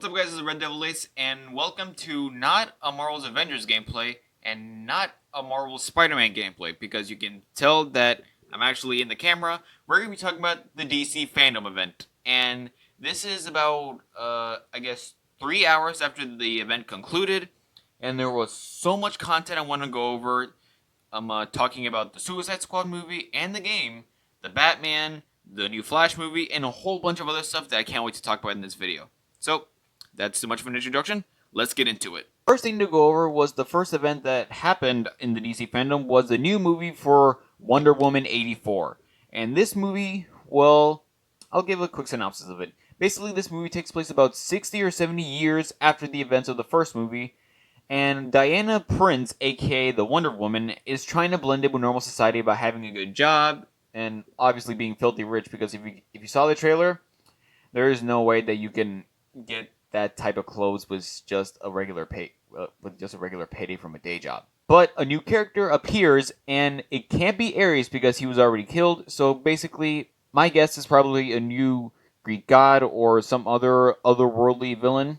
What's up guys, this is RedDevilAce, and welcome to not a Marvel's Avengers gameplay, and not a Marvel's Spider-Man gameplay, because you can tell that I'm actually in the camera. We're going to be talking about the DC Fandome event, and this is about, I guess, 3 hours after the event concluded, and there was so much content I want to go over. I'm talking about the Suicide Squad movie and the game, the Batman, the new Flash movie, and a whole bunch of other stuff that I can't wait to talk about in this video. So, that's too much of an introduction. Let's get into it. First thing to go over was the first event that happened in the DC fandom was the new movie for Wonder Woman 84. And this movie, well, I'll give a quick synopsis of it. Basically, this movie takes place about 60 or 70 years after the events of the first movie, and Diana Prince, aka the Wonder Woman, is trying to blend in with normal society by having a good job and obviously being filthy rich, because if you saw the trailer, there is no way that you can get that type of clothes with just a regular payday from a day job. But a new character appears, and it can't be Ares because he was already killed. So basically, my guess is probably a new Greek god or some otherworldly villain,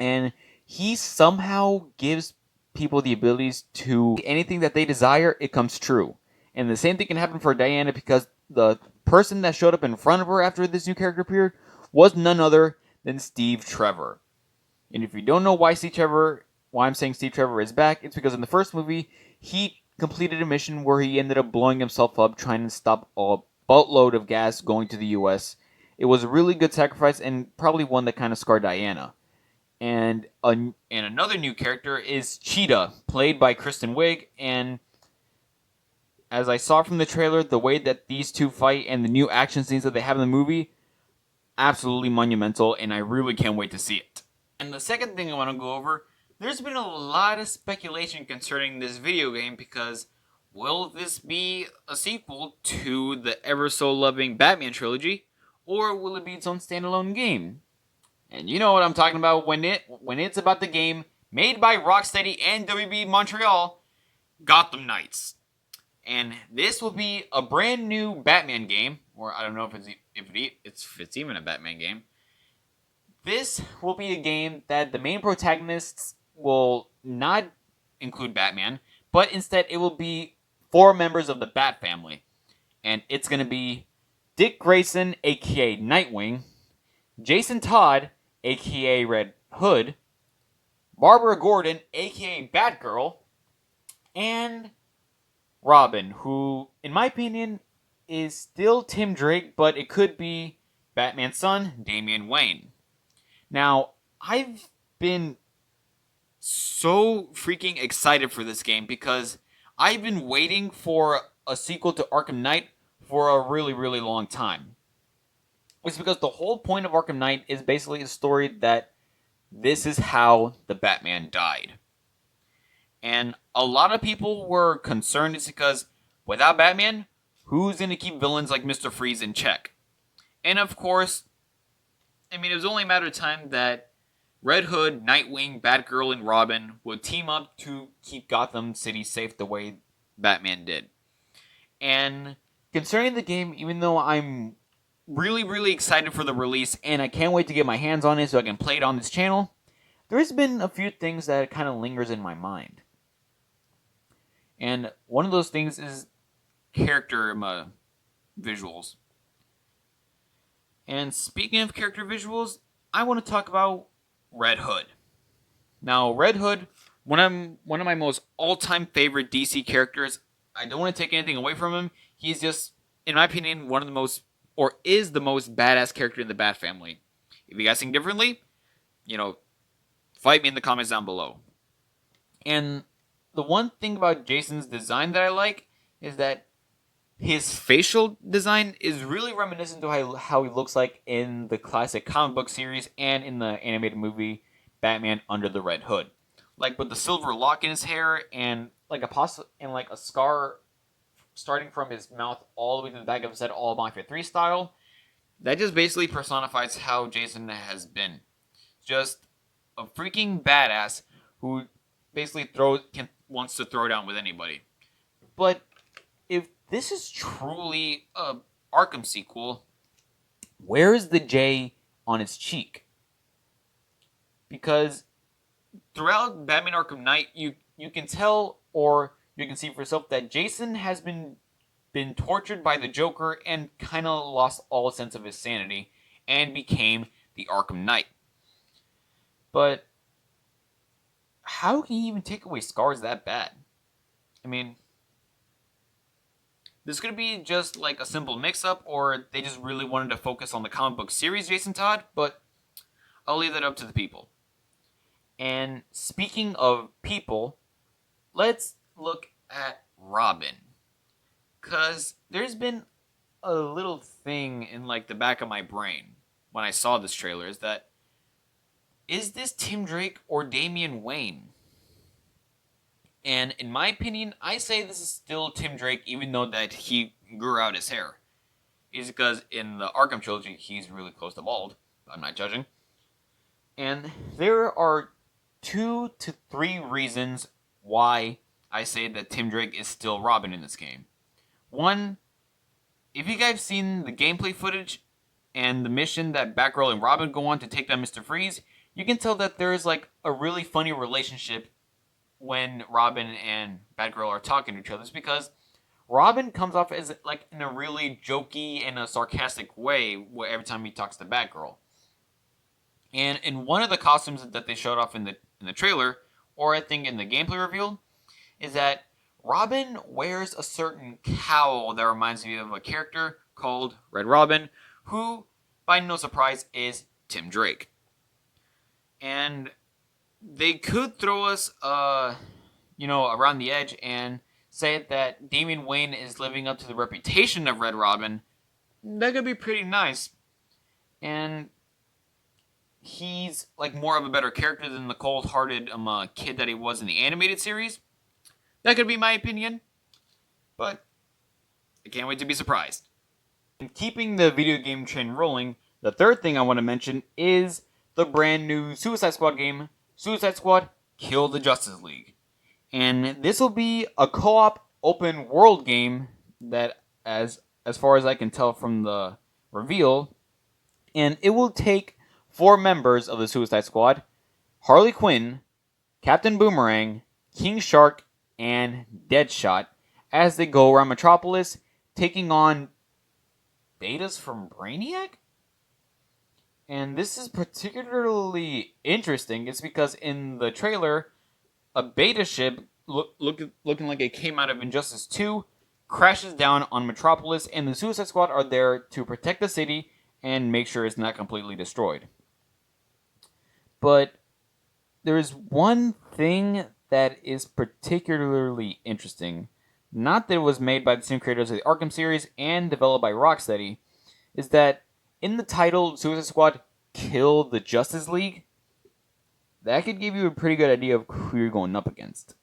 and he somehow gives people the abilities to anything that they desire. It comes true, and the same thing can happen for Diana, because the person that showed up in front of her after this new character appeared was none other than Steve Trevor. And if you don't know why I'm saying Steve Trevor is back, it's because in the first movie, he completed a mission where he ended up blowing himself up trying to stop a boatload of gas going to the US. It was a really good sacrifice, and probably one that kind of scarred Diana. And another new character is Cheetah, played by Kristen Wiig, and as I saw from the trailer, the way that these two fight and the new action scenes that they have in the movie, absolutely monumental, and I really can't wait to see it. And the second thing I want to go over, there's been a lot of speculation concerning this video game, because will this be a sequel to the ever so loving Batman trilogy, or will it be its own standalone game? And you know what I'm talking about when it's about the game made by Rocksteady and WB Montreal, Gotham Knights. And this will be a brand new Batman game, or I don't know if it's even a Batman game. This will be a game that the main protagonists will not include Batman, but instead it will be 4 members of the Bat family. And it's going to be Dick Grayson, aka Nightwing, Jason Todd, aka Red Hood, Barbara Gordon, aka Batgirl, and Robin, who, in my opinion, is still Tim Drake, but it could be Batman's son, Damian Wayne. Now, I've been so freaking excited for this game because I've been waiting for a sequel to Arkham Knight for a really, really long time. It's because the whole point of Arkham Knight is basically a story that this is how the Batman died. And a lot of people were concerned, it's because without Batman, who's going to keep villains like Mr. Freeze in check? And of course, I mean, it was only a matter of time that Red Hood, Nightwing, Batgirl, and Robin would team up to keep Gotham City safe the way Batman did. And concerning the game, even though I'm really, really excited for the release and I can't wait to get my hands on it so I can play it on this channel, there's been a few things that kind of lingers in my mind. And one of those things is character visuals. And speaking of character visuals, I want to talk about Red Hood. Now, Red Hood, one of my most all-time favorite DC characters. I don't want to take anything away from him. He's just, in my opinion, one of the most, or is the most badass character in the Bat family. If you guys think differently, fight me in the comments down below. And the one thing about Jason's design that I like is that his facial design is really reminiscent to how he looks like in the classic comic book series and in the animated movie Batman Under the Red Hood. Like with the silver lock in his hair and like a scar starting from his mouth all the way to the back of his head, all Mafia 3 style. That just basically personifies how Jason has been. Just a freaking badass who basically wants to throw down with anybody. But if this is truly a Arkham sequel, where is the J on his cheek? because throughout Batman Arkham Knight, you can tell, or you can see for yourself, that Jason has been tortured by the Joker and kind of lost all sense of his sanity and became the Arkham Knight. But how can you even take away scars that bad? I mean, this could be just like a simple mix-up, or they just really wanted to focus on the comic book series Jason Todd, but I'll leave that up to the people. And speaking of people, let's look at Robin. Because there's been a little thing in like the back of my brain when I saw this trailer, is that, is this Tim Drake or Damian Wayne? And in my opinion, I say this is still Tim Drake, even though that he grew out his hair. Is because in the Arkham trilogy, he's really close to bald. I'm not judging. And there are 2 to 3 reasons why I say that Tim Drake is still Robin in this game. One, if you guys have seen the gameplay footage and the mission that Batgirl and Robin go on to take down Mr. Freeze, you can tell that there is like a really funny relationship when Robin and Batgirl are talking to each other. It's because Robin comes off as like in a really jokey and a sarcastic way every time he talks to Batgirl. And in one of the costumes that they showed off in the trailer, or I think in the gameplay reveal, is that Robin wears a certain cowl that reminds me of a character called Red Robin, who, by no surprise, is Tim Drake. And they could throw us, around the edge and say that Damian Wayne is living up to the reputation of Red Robin. That could be pretty nice. And he's like more of a better character than the cold-hearted kid that he was in the animated series. That could be my opinion, but I can't wait to be surprised. And keeping the video game train rolling, the third thing I want to mention is the brand new Suicide Squad game, Suicide Squad Kill the Justice League. And this will be a co-op open world game that, as far as I can tell from the reveal, and it will take 4 members of the Suicide Squad: Harley Quinn, Captain Boomerang, King Shark, and Deadshot, as they go around Metropolis taking on betas from Brainiac? And this is particularly interesting. It's because in the trailer, a beta ship looking like it came out of Injustice 2 crashes down on Metropolis, and the Suicide Squad are there to protect the city and make sure it's not completely destroyed. But there is one thing that is particularly interesting, not that it was made by the same creators of the Arkham series and developed by Rocksteady, is that in the title Suicide Squad Kill the Justice League, that could give you a pretty good idea of who you're going up against.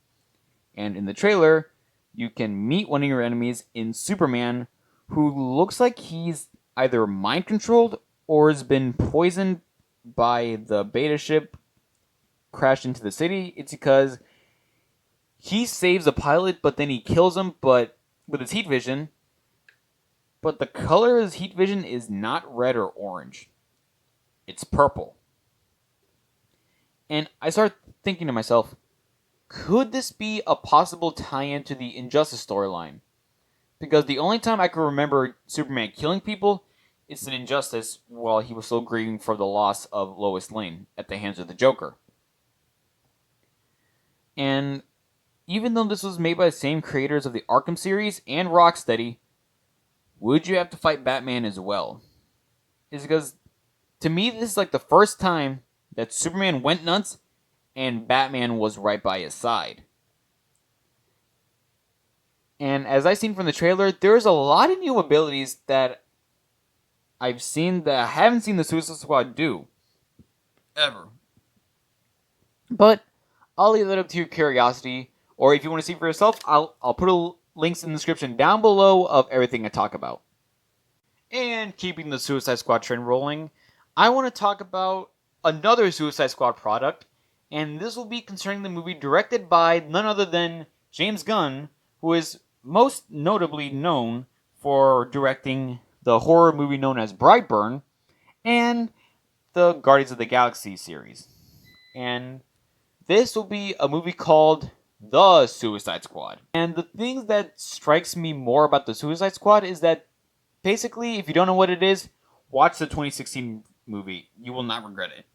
And in the trailer, you can meet one of your enemies in Superman, who looks like he's either mind-controlled or has been poisoned by the beta ship crashed into the city. It's because he saves a pilot, but then he kills him, but with his heat vision. But the color of his heat vision is not red or orange. It's purple. And I started thinking to myself, could this be a possible tie-in to the Injustice storyline? Because the only time I can remember Superman killing people is in Injustice while he was still grieving for the loss of Lois Lane at the hands of the Joker. And even though this was made by the same creators of the Arkham series and Rocksteady, would you have to fight Batman as well? It's because, to me, this is like the first time that Superman went nuts and Batman was right by his side. And as I've seen from the trailer, there's a lot of new abilities that I've seen that I haven't seen the Suicide Squad do. Ever. But I'll leave that up to your curiosity, or if you want to see for yourself, I'll put links in the description down below of everything I talk about. And keeping the Suicide Squad trend rolling, I want to talk about another Suicide Squad product, and this will be concerning the movie directed by none other than James Gunn, who is most notably known for directing the horror movie known as Brightburn and the Guardians of the Galaxy series. And this will be a movie called The Suicide Squad. And the thing that strikes me more about The Suicide Squad is that basically, if you don't know what it is, watch the 2016 movie. You will not regret it.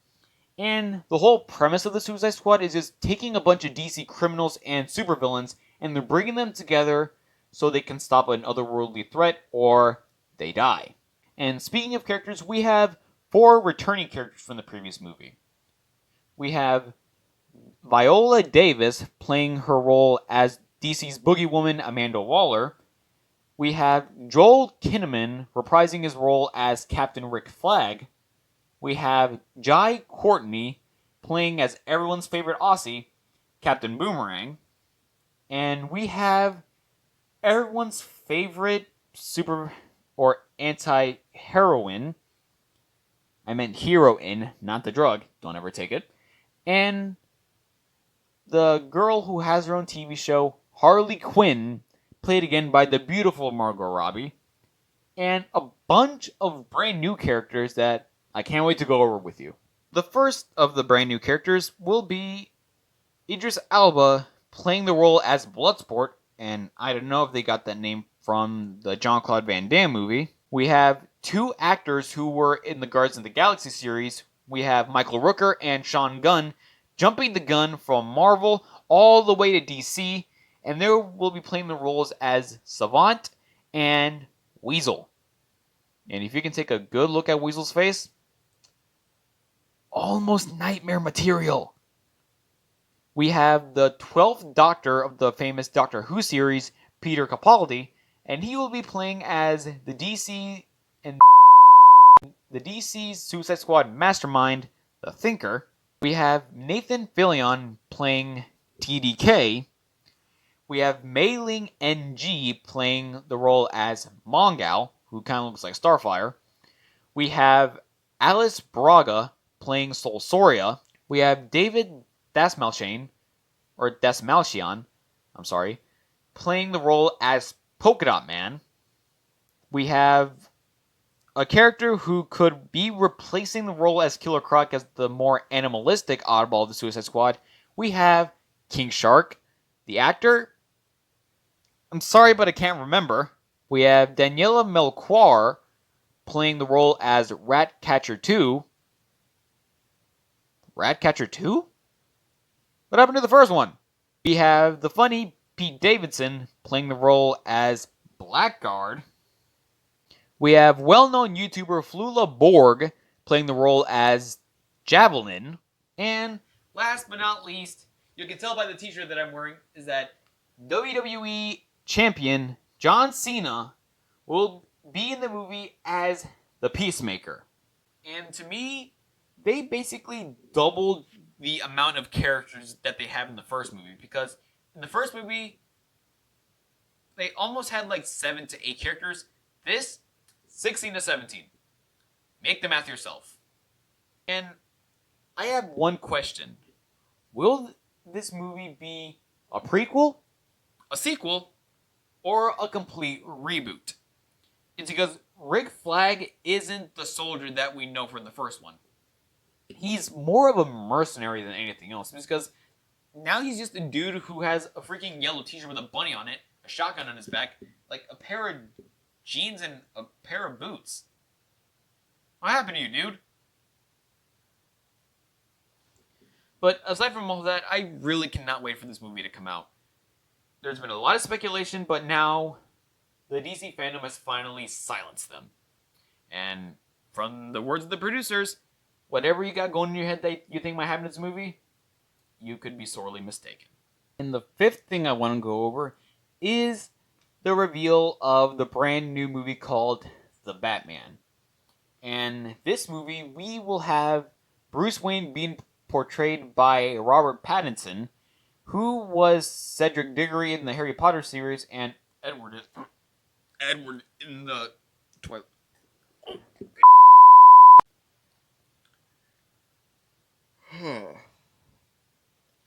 And the whole premise of the Suicide Squad is just taking a bunch of DC criminals and supervillains and they're bringing them together so they can stop an otherworldly threat or they die. And speaking of characters, we have 4 returning characters from the previous movie. We have Viola Davis playing her role as DC's Boogie Woman Amanda Waller. We have Joel Kinnaman reprising his role as Captain Rick Flag. We have Jai Courtney playing as everyone's favorite Aussie, Captain Boomerang. And we have everyone's favorite super or anti-heroine. I meant heroine, not the drug. Don't ever take it. And the girl who has her own TV show, Harley Quinn, played again by the beautiful Margot Robbie. And a bunch of brand new characters that I can't wait to go over with you. The first of the brand new characters will be Idris Elba playing the role as Bloodsport, and I don't know if they got that name from the Jean-Claude Van Damme movie. We have 2 actors who were in the Guardians of the Galaxy series. We have Michael Rooker and Sean Gunn jumping the gun from Marvel all the way to DC, and they will be playing the roles as Savant and Weasel. And if you can take a good look at Weasel's face, almost nightmare material. We have the 12th Doctor of the famous Doctor Who series, Peter Capaldi, and he will be playing as the DC's Suicide Squad mastermind, the Thinker. We have Nathan Fillion playing TDK. We have Mei Ling NG playing the role as Mongal, who kind of looks like Starfire. We have Alice Braga playing Sol Soria. We have David Dasmalchian, playing the role as Polka Dot Man. We have a character who could be replacing the role as Killer Croc as the more animalistic oddball of the Suicide Squad. We have King Shark. The actor, I'm sorry, but I can't remember. We have Daniela Melchior playing the role as Ratcatcher 2. Ratcatcher 2? What happened to the first one? We have the funny Pete Davidson playing the role as Blackguard. We have well-known YouTuber Flula Borg playing the role as Javelin. And last but not least, you can tell by the t-shirt that I'm wearing, is that WWE Champion John Cena will be in the movie as the Peacemaker. And to me, they basically doubled the amount of characters that they have in the first movie. Because in the first movie, they almost had like 7 to 8 characters. This, 16 to 17. Make the math yourself. And I have one question. Will this movie be a prequel, a sequel, or a complete reboot? It's because Rick Flag isn't the soldier that we know from the first one. He's more of a mercenary than anything else. Because now he's just a dude who has a freaking yellow t-shirt with a bunny on it, a shotgun on his back, like a pair of jeans and a pair of boots. What happened to you, dude? But aside from all that, I really cannot wait for this movie to come out. There's been a lot of speculation, but now the DC fandom has finally silenced them. And from the words of the producers, whatever you got going in your head that you think might happen in this movie, you could be sorely mistaken. And the 5th thing I want to go over is the reveal of the brand new movie called The Batman. And this movie, we will have Bruce Wayne being portrayed by Robert Pattinson, who was Cedric Diggory in the Harry Potter series, and Edward in the Twilight.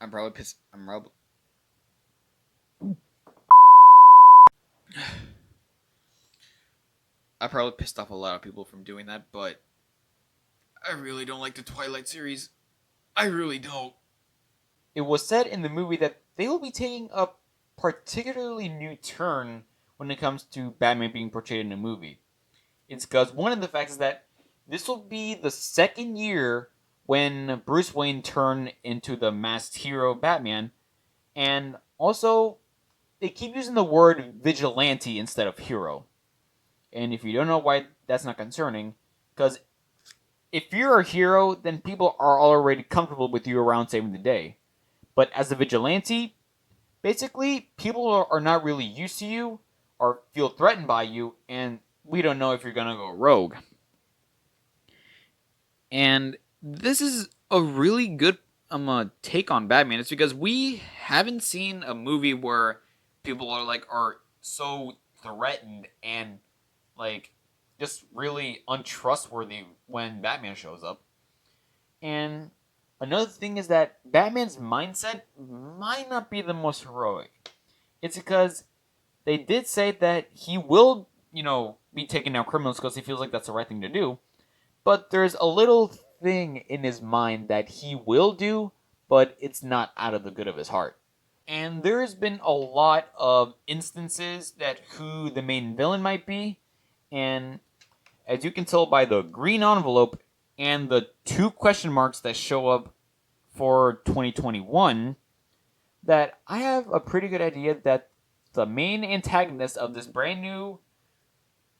I'm probably pissed. I probably pissed off a lot of people from doing that, but I really don't like the Twilight series. I really don't. It was said in the movie that they will be taking a particularly new turn when it comes to Batman being portrayed in a movie. It's because one of the facts is that this will be the second year when Bruce Wayne turned into the masked hero Batman, and also they keep using the word vigilante instead of hero. And if you don't know why that's not concerning, because if you're a hero, then people are already comfortable with you around saving the day. But as a vigilante, basically, people are not really used to you or feel threatened by you, and we don't know if you're gonna go rogue. And this is a really good take on Batman. It's because we haven't seen a movie where people are so threatened and like just really untrustworthy when Batman shows up. And another thing is that Batman's mindset might not be the most heroic. It's because they did say that he will, be taking down criminals because he feels like that's the right thing to do. But there's a little thing in his mind that he will do, but it's not out of the good of his heart. And there's been a lot of instances that who the main villain might be, and as you can tell by the green envelope and the 2 question marks that show up for 2021, that I have a pretty good idea that the main antagonist of this brand new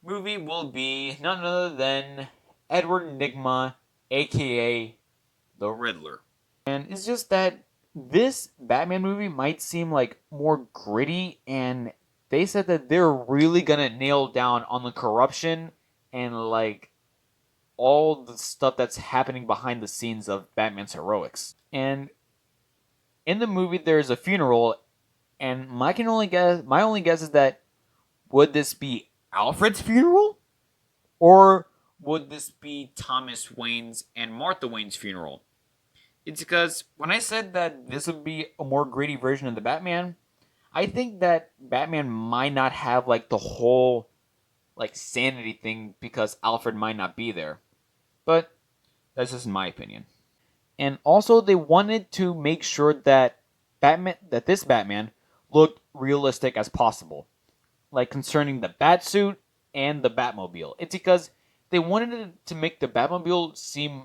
movie will be none other than Edward Nygma, aka the Riddler. And it's just that this Batman movie might seem like more gritty, and they said that they're really gonna nail down on the corruption and like all the stuff that's happening behind the scenes of Batman's heroics. And in the movie there's a funeral, and my only guess is that would this be Alfred's funeral? Or would this be Thomas Wayne's and Martha Wayne's funeral? It's because when I said that this would be a more gritty version of the Batman, I think that Batman might not have like the whole like sanity thing because Alfred might not be there. But that's just my opinion. And also they wanted to make sure that this Batman looked realistic as possible. Like concerning the Batsuit and the Batmobile. It's because they wanted to make the Batmobile seem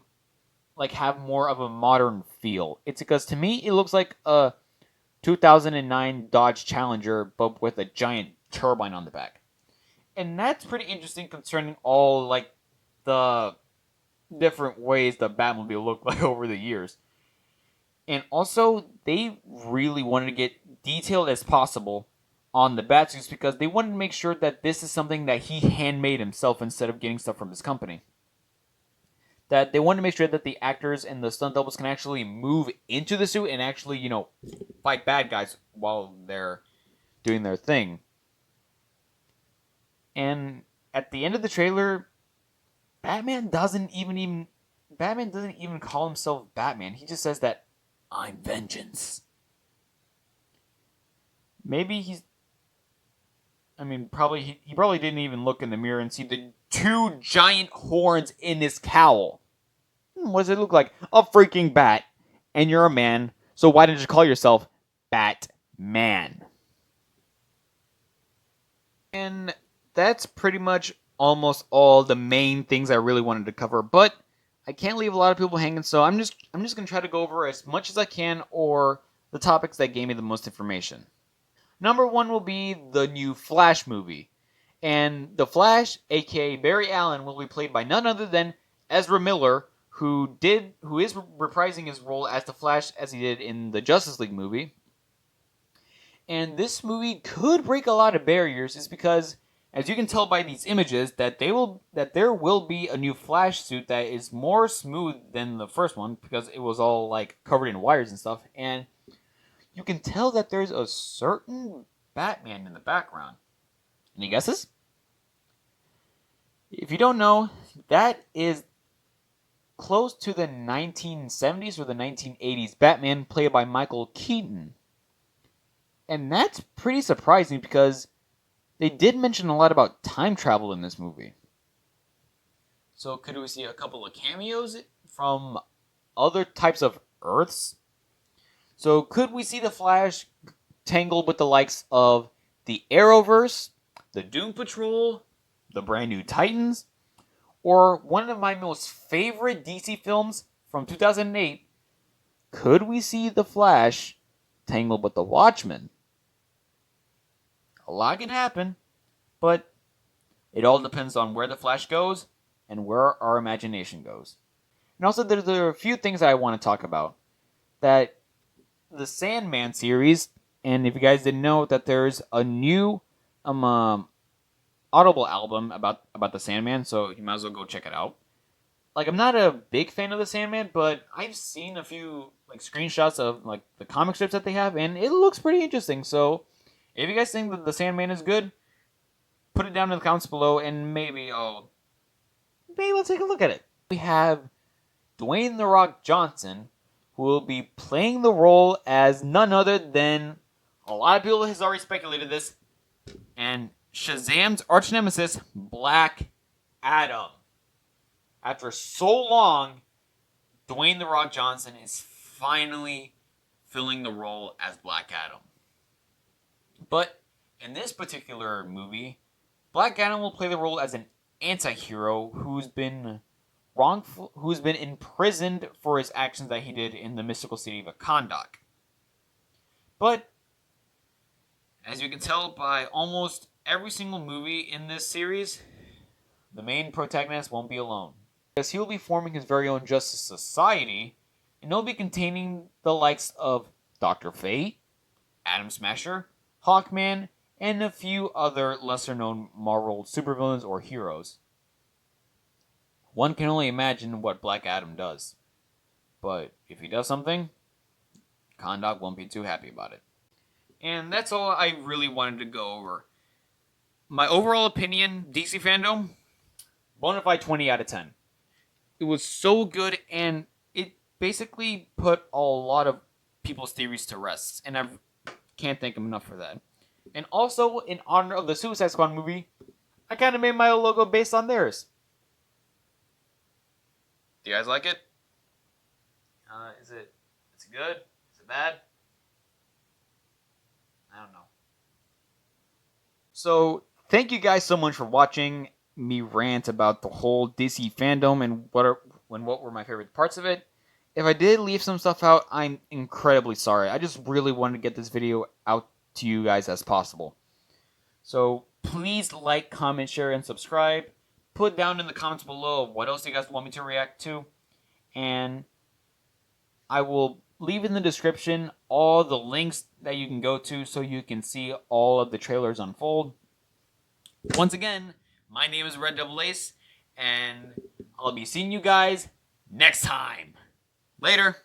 like have more of a modern feel. It's because to me it looks like a 2009 Dodge Challenger but with a giant turbine on the back. And that's pretty interesting concerning all like the different ways the Batmobile looked like over the years. And also they really wanted to get detailed as possible on the Batsuits because they wanted to make sure that this is something that he handmade himself instead of getting stuff from his company. That they wanted to make sure that the actors and the stunt doubles can actually move into the suit and actually, fight bad guys while they're doing their thing. And at the end of the trailer, Batman doesn't even call himself Batman. He just says that I'm vengeance. Maybe he probably didn't even look in the mirror and see the 2 giant horns in his cowl. What does it look like? A freaking bat. And you're a man, so why didn't you call yourself Batman? And that's pretty much almost all the main things I really wanted to cover, but I can't leave a lot of people hanging, so I'm just gonna try to go over as much as I can or the topics that gave me the most information. Number 1 will be the new Flash movie. And the Flash, aka Barry Allen, will be played by none other than Ezra Miller, who is reprising his role as the Flash as he did in the Justice League movie. And this movie could break a lot of barriers, is because, as you can tell by these images, that there will be a new Flash suit that is more smooth than the first one because it was all like covered in wires and stuff, and you can tell that there's a certain Batman in the background. Any guesses? If you don't know, that is close to the 1970s or the 1980s Batman played by Michael Keaton. And that's pretty surprising because they did mention a lot about time travel in this movie. So could we see a couple of cameos from other types of Earths. So could we see the Flash tangled with the likes of the Arrowverse, the Doom Patrol, the brand new Titans, or one of my most favorite DC films from 2008, could we see the Flash tangled with the Watchmen? A lot can happen, but it all depends on where the Flash goes and where our imagination goes. And also, there are a few things that I want to talk about. That the Sandman series, and if you guys didn't know, that there's a new Audible album about the Sandman, so you might as well go check it out. Like, I'm not a big fan of the Sandman, but I've seen a few like screenshots of like the comic strips that they have, and it looks pretty interesting. So, if you guys think that the Sandman is good, put it down in the comments below, and maybe I'll take a look at it. We have Dwayne "The Rock" Johnson, who will be playing the role as none other than, a lot of people has already speculated this, and Shazam's arch nemesis, Black Adam. After so long, Dwayne "The Rock" Johnson is finally filling the role as Black Adam. But in this particular movie, Black Adam will play the role as an anti-hero who's been imprisoned for his actions that he did in the mystical city of Kahndaq. But as you can tell by almost every single movie in this series, the main protagonist won't be alone, because he will be forming his very own Justice Society, and it'll be containing the likes of Dr. Fate, Atom Smasher, Hawkman, and a few other lesser-known Marvel supervillains or heroes. One can only imagine what Black Adam does. But if he does something, Kahndaq won't be too happy about it. And that's all I really wanted to go over. My overall opinion, DC Fandome, Bonafide 20 out of 10. it was so good, and it basically put a lot of people's theories to rest, and I can't thank them enough for that. And also, in honor of the Suicide Squad movie, I kind of made my logo based on theirs. Do you guys like it? Is it good? Is it bad? I don't know. So, thank you guys so much for watching me rant about the whole DC Fandome and what were my favorite parts of it. If I did leave some stuff out, I'm incredibly sorry. I just really wanted to get this video out to you guys as possible. So, please like, comment, share, and subscribe. Put down in the comments below what else you guys want me to react to. And I will leave in the description all the links that you can go to so you can see all of the trailers unfold. Once again, my name is RedDevilAce, and I'll be seeing you guys next time. Later.